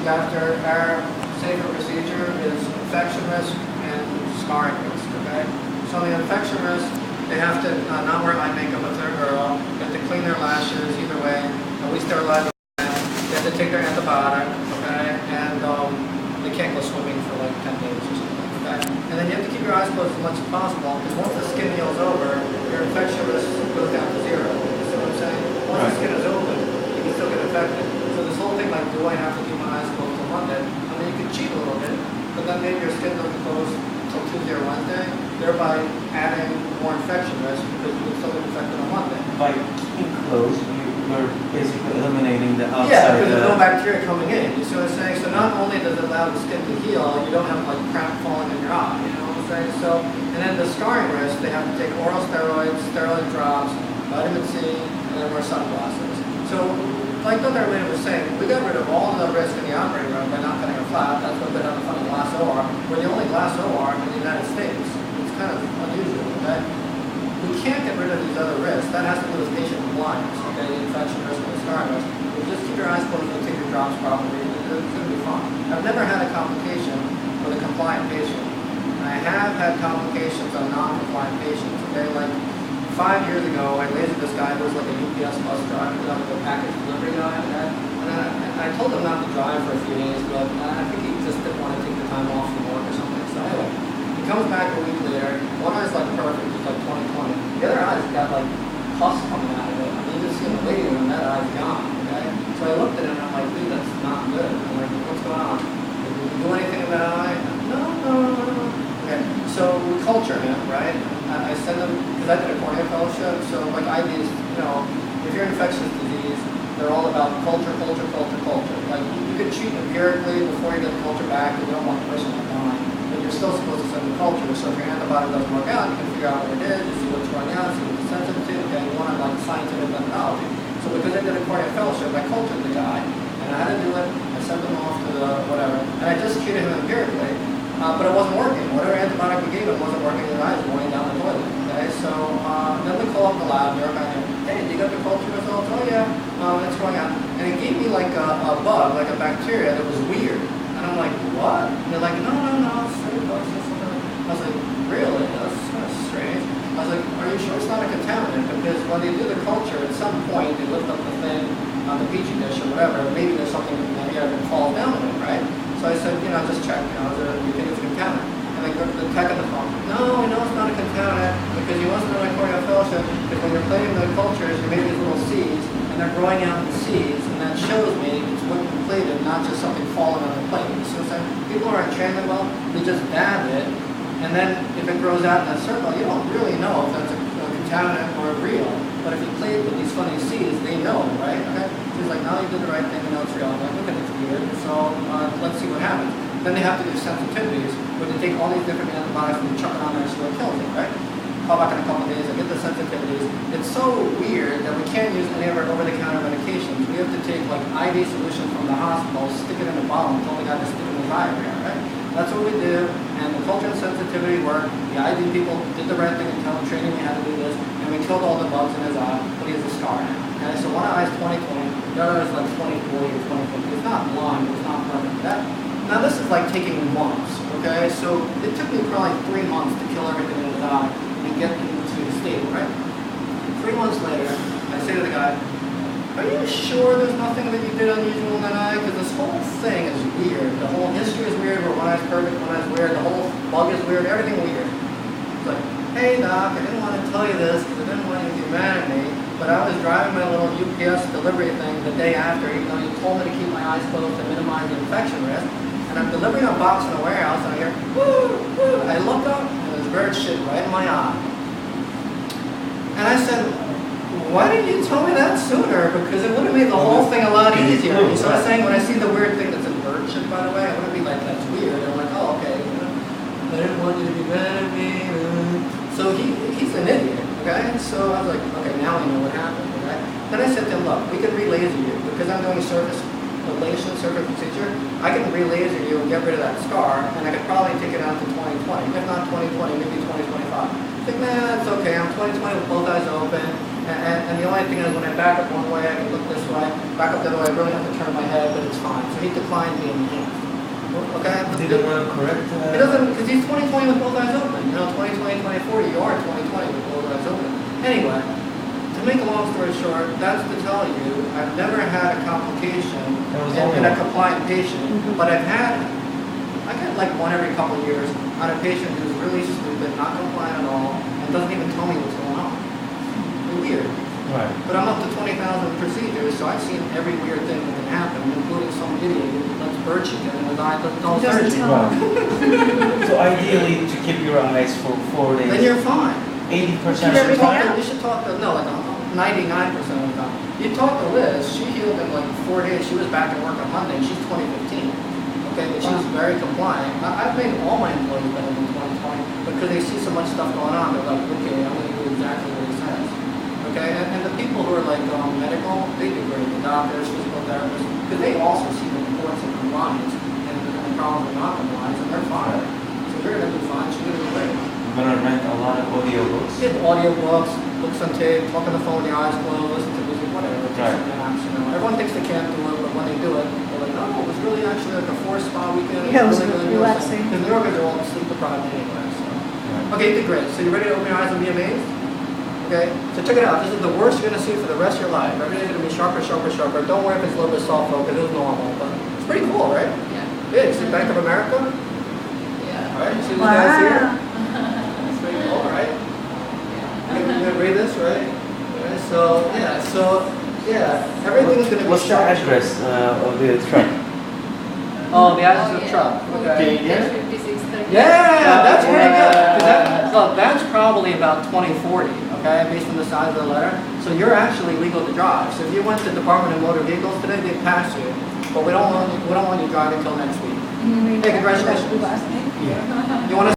after our safer procedure is infection risk and scarring risk, okay? So the infection risk, they have to not wear eye makeup if they're a girl, they have to clean their lashes either way, and we sterilize them, they have to take their antibiotic, okay? And they can't go swimming for like 10 days or something, okay? And then you have to keep your eyes closed as much as possible, because once the skin heals over, your infection risk goes down to zero. You see what I'm saying? Once the skin is open, you can still get infected. So this whole thing like, do I have to keep my eyes closed till Monday? I mean, you could cheat a little bit, but then maybe your skin doesn't close till Tuesday or Wednesday, thereby adding more infection risk because you can still get infected on Monday. By keeping closed, you're basically eliminating the outside. Yeah, because there's no bacteria coming in. You see what I'm saying? So not only does it allow the skin to heal, you don't have like crap falling in your eye. You know what I'm saying? So, and then the scarring risk, they have to take oral steroids, steroid drops, vitamin C, and then wear sunglasses. So, like the other lady was saying, we got rid of all of the risk in the operating room by not cutting her flat. That's what they have in front of glass OR. We're the only glass OR in the United States. It's kind of unusual, okay? We can't get rid of these other risks. That has to do with patient compliance, okay? The infection risk and the scarring risk. But just keep your eyes closed and take your drops properly. It's going to be fine. I've never had a complication with a compliant patient. I have had complications on non-compliant patients, okay? Like 5 years ago, I lasered this guy who was like a UPS bus driver, I was a package delivery guy, and I told him not to drive for a few days, but I think he just didn't want to take the time off from work or something. So anyway, he comes back a week later, one eye's like perfect, it's like 20/20. The other eye's got like pus coming out of it. I mean, you just see in the waiting room, that eye's gone, okay? So I looked at him and I'm like, dude, that's not good. I'm like, what's going on? Did you do anything in that eye? No. Okay, so we culture him, right? I send them, because I did a cornea fellowship, so like IVs, you know, if you're infectious disease, they're all about culture. Like you can treat empirically before you get the culture back, you don't want the person to die, but you're still supposed to send the culture. So if your antibiotic doesn't work out, you can figure out what it is, you see what's going on, see what it's sensitive to, okay, you want like scientific methodology. So because I did a cornea fellowship, I cultured the guy, and I had to do it, I sent him off to the whatever, and I just treated him empirically. But it wasn't working. Whatever antibiotic we gave him wasn't working. His eyes were going down the toilet. Okay, so then we call up the lab. They're kind of, hey, did you get the culture results? Oh yeah, it's going on. And it gave me like a bug, like a bacteria that was weird. And I'm like, what? And they're like, no, it's bugs. I was like, really? That's kind of strange. I was like, are you sure it's not a contaminant? Because when they do the culture, at some point they lift up the thing on the petri dish or whatever. Maybe there's something in the air that falls down in it, right? So I said, just check, you think it's a contaminant? And they go to the tech on the phone. No, we know it's not a contaminant because you wasn't on a cornea fellowship because when you're plating the cultures, you make these little seeds and they're growing out in seeds and that shows me it's wood plated, not just something falling on the plate. So it's like, people who aren't trained that well, they just dab it and then if it grows out in that circle, you don't really know if that's a contaminant or a real. But if you plate with these funny seeds, they know, right? Okay? So he's like, no, you did the right thing, you know it's real. I'm like, look at it's weird. So let's see what happens. Then they have to do sensitivities, where they take all these different antibiotics and they chuck it on there so it kills it, right? Call back in a couple of days, I get the sensitivities. It's so weird that we can't use any of our over-the-counter medications. We have to take like IV solution from the hospital, stick it in a bottle, and tell the guy to stick it in his eye area, right? That's what we do, and the culture and sensitivity worked. The IV people did the right thing and tell him training we had to do this, and we killed all the bugs in his eye, but he has a scar now. Okay, so one eye is 20/20, the other is like 20/40 or 20/50. It's not blind, it's not perfect. Now this is like taking months, okay? So it took me probably 3 months to kill everything in his eye and get into stable, right? 3 months later, I say to the guy, are you sure there's nothing that you did unusual in that eye? Because this whole thing is weird. The whole history is weird, where one eye's perfect, one eye's weird, the whole bug is weird, everything weird. It's like, hey doc, I didn't want to tell you this because I didn't want you to get mad at me, but I was driving my little UPS delivery thing the day after, even though you told me to keep my eyes closed to minimize the infection risk, and I'm delivering a box in a warehouse, and I hear, woo, woo. I look up, and there's bird shit right in my eye. And I said, why didn't you tell me that sooner? Because it would have made the whole thing a lot easier. So I was saying, when I see the weird thing that's in bird shit, by the way, I wouldn't be like, that's weird. I'm like, oh, okay. I didn't want you to be mad at me. So he's an idiot, okay? So I was like, okay, now we know what happened, okay? Then I said to him, look, we can re-laser you because I'm doing surface ablation, surface procedure. I can re-laser you and get rid of that scar, and I could probably take it out to 20/20. If not 20/20, maybe 20/25. I think, nah, it's okay. I'm 20/20 with both eyes open. And the only thing is when I back up one way, I can look this way, back up the other way, I really have to turn my head, but it's fine. So he declined being enhanced. Okay? Did you want to correct? He doesn't, because he's 20/20 with both eyes open. You know, 20/20, 20/40, you are 20/20 with both eyes open. Anyway, to make a long story short, that's to tell you, I've never had a complication in a compliant patient, but I get like one every couple of years on a patient who's really stupid, not compliant at all, and doesn't even tell me what's going on. It's weird. Right. But I'm up to 20,000 procedures, so I've seen every weird thing that can happen, including some idiot who lets bird chicken and his eye don't Doesn't search. tell. Right. So ideally, to keep your eyes for 4 days. Then you're fine. 80% Keep of the everything time. out. You should talk to, no, like 99% of the time. You talk to Liz, she healed in like 4 days. She was back at work on Monday, and she's 2015. Okay, but she's very compliant. I've made all my employees better than 2020 because they see so much stuff going on. They're like, okay, I'm going to do exactly what he says. Okay, and the people who are like medical, they do great. The doctors, physical therapists, because they also see the reports of compliance and the problems with non-compliance, and they're fine. So you're going to do fine. She's going to do great. I'm gonna rent a lot of audiobooks. Get audiobooks, books on tape, talk on the phone with your eyes closed, listen to music, whatever. Right. Apps, you know. Everyone thinks they can't do it, but when they do it, they're like, oh, it was really actually like a 4-spa weekend. Yeah, it was really relaxing. Because New Yorkers are all sleep deprived anyway. So. Right. Okay, you did great. So you ready to open your eyes and be amazed? Okay, so check it out. This is the worst you're going to see for the rest of your life. Every day is going to be sharper, sharper, sharper. Don't worry if it's a little bit soft focus, it's normal, but it's pretty cool, right? Yeah. Yeah, you see Bank of America? Yeah. All right, you see these guys here? Wow. It's pretty cool, right? Yeah. You're gonna read this, right? So everything's gonna be What's the sharp. address of the truck? Oh, the address of the yeah. truck. Okay. Okay, yeah. 5630. Yeah, that's pretty Yeah. good. 'Cause so that's probably about 2040, okay, based on the size of the letter. So you're actually legal to drive. So if you went to the Department of Motor Vehicles today, they'd pass you. But we don't want you driving until next week. And you read Hey, that, congratulations. that's the last name? Yeah. You want to